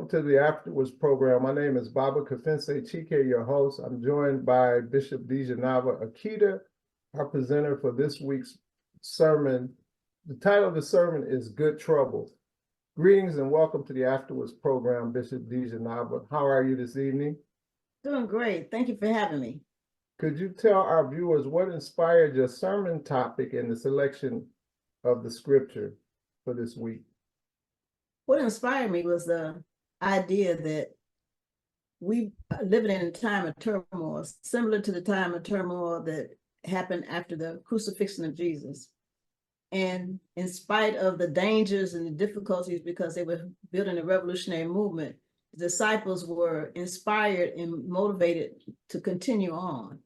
welcome to the Afterwards program. My name is Baba Kafense Chike, your host. I'm joined by Bishop Dijanava Akita, our presenter for this week's sermon. The title of the sermon is Good Trouble. Greetings and welcome to the Afterwards program, Bishop Dijanava. How are you this evening? Doing great. Thank you for having me. Could you tell our viewers what inspired your sermon topic and the selection of the scripture for this week? What inspired me was the idea that we are living in a time of turmoil, similar to the time of turmoil that happened after the crucifixion of Jesus. And in spite of the dangers and the difficulties, because they were building a revolutionary movement, the disciples were inspired and motivated to continue on,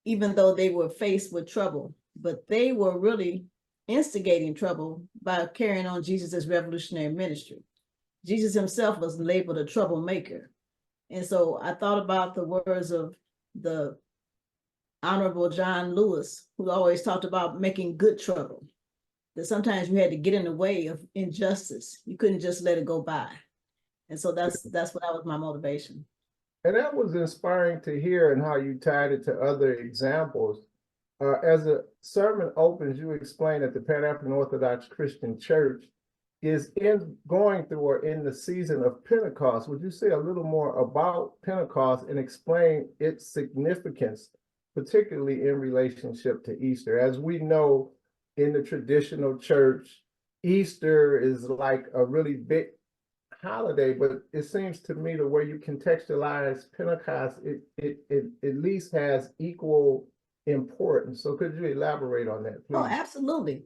even though they were faced with trouble. But they were really instigating trouble by carrying on Jesus's revolutionary ministry. Jesus himself was labeled a troublemaker. And so I thought about the words of the Honorable John Lewis, who always talked about making good trouble, that sometimes you had to get in the way of injustice. You couldn't just let it go by. And so that's what was my motivation. And that was inspiring to hear, and how you tied it to other examples. As the sermon opens, you explain that the Pan-African Orthodox Christian Church is going through or in the season of Pentecost. Would you say a little more about Pentecost and explain its significance, particularly in relationship to Easter? As we know, in the traditional church, Easter is like a really big holiday, but it seems to me the way you contextualize Pentecost, it at least has equal importance. So could you elaborate on that, please? Oh, absolutely.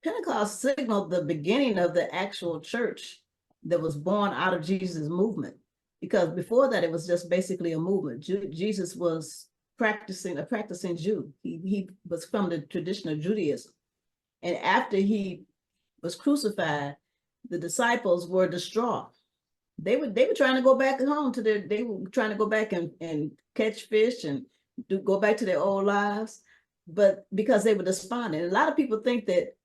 Pentecost signaled the beginning of the actual church that was born out of Jesus' movement, because before that, it was just basically a movement. Jesus was a practicing Jew. He was from the tradition of Judaism. And after he was crucified, the disciples were distraught. They were trying to go back home they were trying to go back and catch fish and go back to their old lives, but because they were despondent. A lot of people think that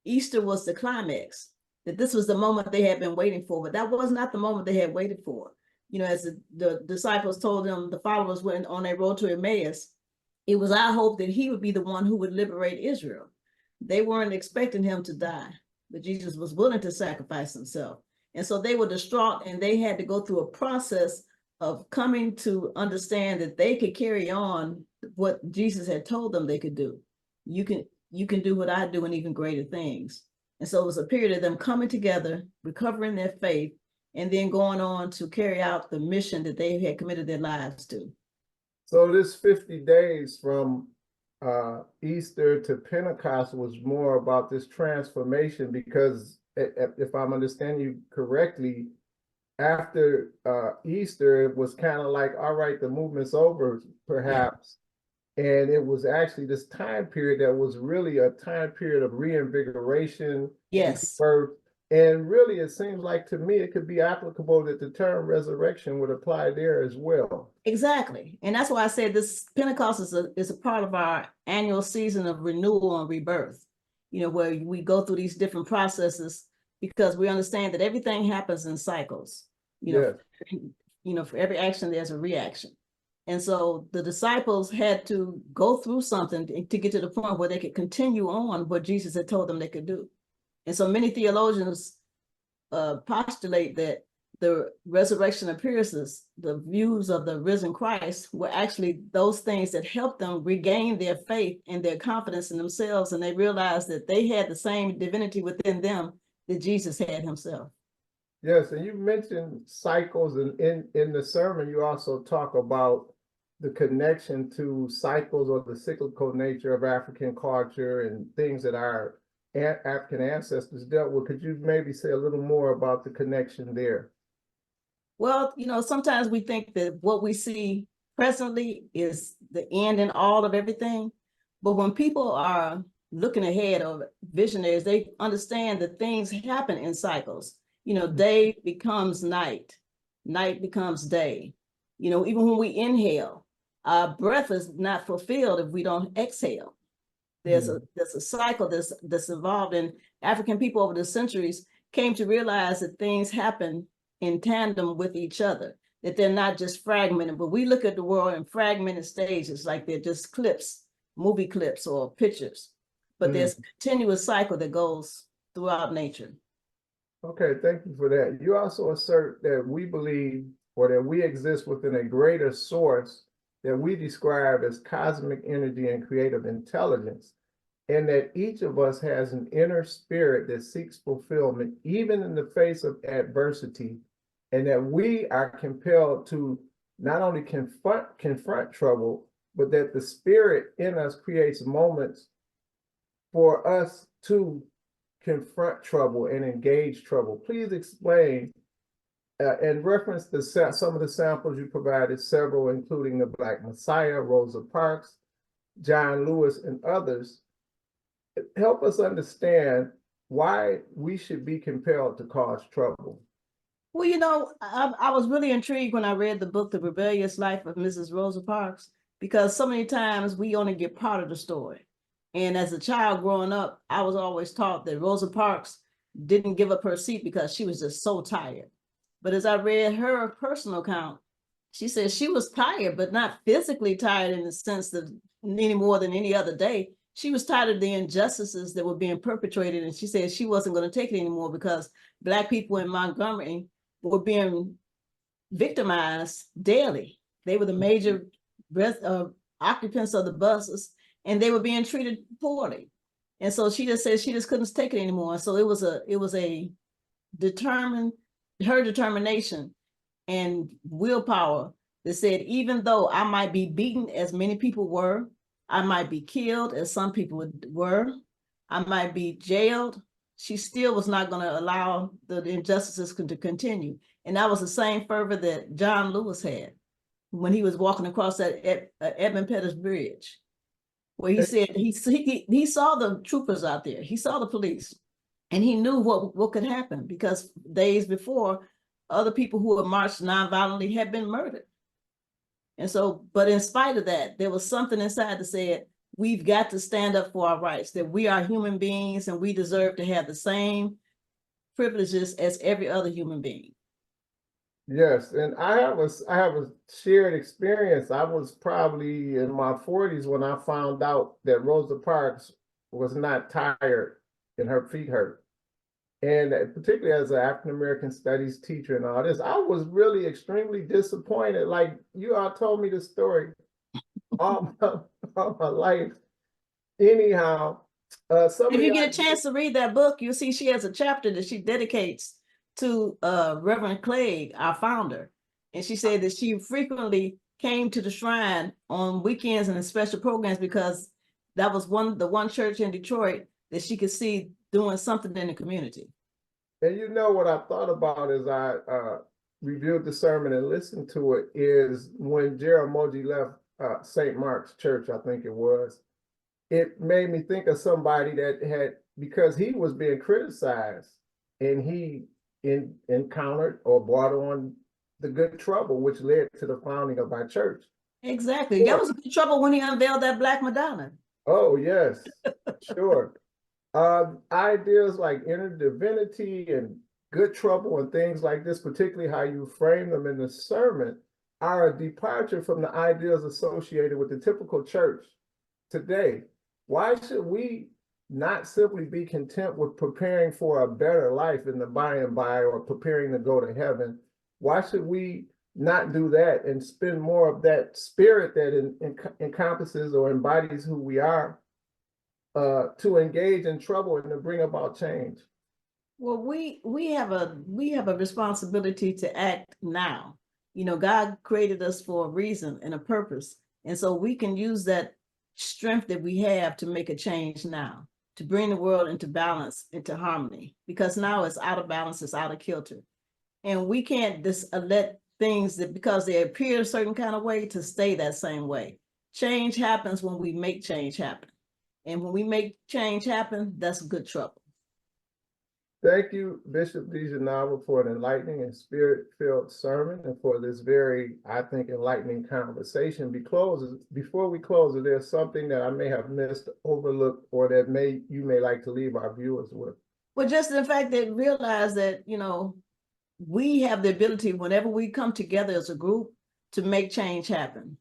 Easter was the climax, that this was the moment they had been waiting for, but that was not the moment they had waited for. You know, as the disciples told them, the followers went on their road to Emmaus, it was our hope that he would be the one who would liberate Israel. They weren't expecting him to die, but Jesus was willing to sacrifice himself. And so they were distraught, and they had to go through a process of coming to understand that they could carry on what Jesus had told them they could do. You can do what I do and even greater things. And so it was a period of them coming together, recovering their faith, and then going on to carry out the mission that they had committed their lives to. So this 50 days from Easter to Pentecost was more about this transformation, because if I'm understanding you correctly, after Easter, it was kind of like, all right, the movement's over, perhaps. And it was actually this time period that was really a time period of reinvigoration, yes, birth. And really, it seems like to me, it could be applicable that the term resurrection would apply there as well. Exactly. And that's why I said this Pentecost is a part of our annual season of renewal and rebirth, you know, where we go through these different processes, because we understand that everything happens in cycles. For every action, there's a reaction. And so the disciples had to go through something to get to the point where they could continue on what Jesus had told them they could do. And so many theologians postulate that the resurrection appearances, the views of the risen Christ, were actually those things that helped them regain their faith and their confidence in themselves. And they realized that they had the same divinity within them that Jesus had himself. Yes, and you mentioned cycles, and in the sermon, you also talk about the connection to cycles or the cyclical nature of African culture and things that our African ancestors dealt with. Could you maybe say a little more about the connection there? Well, you know, sometimes we think that what we see presently is the end and all of everything. But when people are looking ahead, or visionaries, they understand that things happen in cycles. You know, day becomes night, night becomes day. You know, even when we inhale, our breath is not fulfilled if we don't exhale. There's a cycle that's involved, and African people over the centuries came to realize that things happen in tandem with each other, that they're not just fragmented, but we look at the world in fragmented stages, like they're just clips, movie clips or pictures, but there's a continuous cycle that goes throughout nature. Okay, thank you for that. You also assert that we believe or that we exist within a greater source that we describe as cosmic energy and creative intelligence, and that each of us has an inner spirit that seeks fulfillment even in the face of adversity, and that we are compelled to not only confront trouble, but that the spirit in us creates moments for us to confront trouble and engage trouble. Please explain and reference some of the samples you provided, several including the Black Messiah, Rosa Parks, John Lewis, and others. Help us understand why we should be compelled to cause trouble. Well, you know, I was really intrigued when I read the book, The Rebellious Life of Mrs. Rosa Parks, because so many times we only get part of the story. And as a child growing up, I was always taught that Rosa Parks didn't give up her seat because she was just so tired. But as I read her personal account, she said she was tired, but not physically tired in the sense that any more than any other day. She was tired of the injustices that were being perpetrated. And she said she wasn't going to take it anymore because Black people in Montgomery were being victimized daily. They were the major occupants of the buses, and they were being treated poorly. And so she just said she just couldn't take it anymore. So it was a her determination and willpower that said, even though I might be beaten as many people were, I might be killed as some people were, I might be jailed, she still was not going to allow the injustices to continue. And that was the same fervor that John Lewis had when he was walking across that Edmund Pettus Bridge, where he said he saw the troopers out there, he saw the police, and he knew what could happen because days before, other people who had marched nonviolently had been murdered. And so, but in spite of that, there was something inside that said, we've got to stand up for our rights, that we are human beings and we deserve to have the same privileges as every other human being. Yes, and I have a shared experience. I was probably in my 40s when I found out that Rosa Parks was not tired and her feet hurt. And particularly as an African-American studies teacher and all this, I was really extremely disappointed. Like you all told me the story all my life. Anyhow, if you get a chance to read that book, you'll see she has a chapter that she dedicates to Reverend Clegg, our founder. And she said that she frequently came to the shrine on weekends and in special programs because that was the one church in Detroit that she could see doing something in the community. And you know what I thought about as I reviewed the sermon and listened to it is when Jeramogi left St. Mark's Church, I think it was, it made me think of somebody that had, because he was being criticized and he encountered or brought on the good trouble, which led to the founding of our church. Exactly. That was good trouble when he unveiled that Black Madonna. Oh, yes, sure. Ideas like inner divinity and good trouble and things like this, particularly how you frame them in the sermon, are a departure from the ideas associated with the typical church today. Why should we not simply be content with preparing for a better life in the by and by or preparing to go to heaven? Why should we not do that and spend more of that spirit that encompasses or embodies who we are to engage in trouble and to bring about change? Well, we have a responsibility to act now. You know, God created us for a reason and a purpose. And so we can use that strength that we have to make a change now, to bring the world into balance, into harmony, because now it's out of balance, it's out of kilter. And we can't just let things that because they appear a certain kind of way to stay that same way. Change happens when we make change happen. And when we make change happen, that's good trouble. Thank you, Bishop DeGenova, for an enlightening and spirit-filled sermon and for this very, I think, enlightening conversation. Before we close, is there something that I may have missed, overlooked, or that you may like to leave our viewers with? Well, just the fact that realize that, you know, we have the ability, whenever we come together as a group, to make change happen.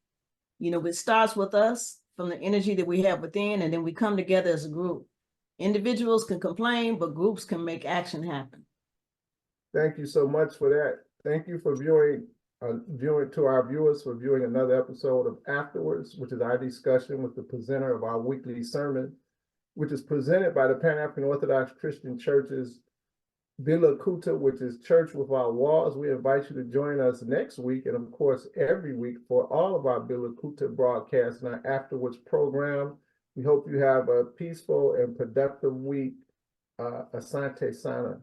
You know, it starts with us from the energy that we have within, and then we come together as a group. Individuals can complain, but groups can make action happen. Thank you so much for that. Thank you for viewing to our viewers for viewing another episode of Afterwards, which is our discussion with the presenter of our weekly sermon, which is presented by the Pan-African Orthodox Christian Church's Villa Kuta, which is Church Without Walls. We invite you to join us next week and, of course, every week for all of our Villa Kuta broadcasts and our Afterwards program. We hope you have a peaceful and productive week. Asante Sana.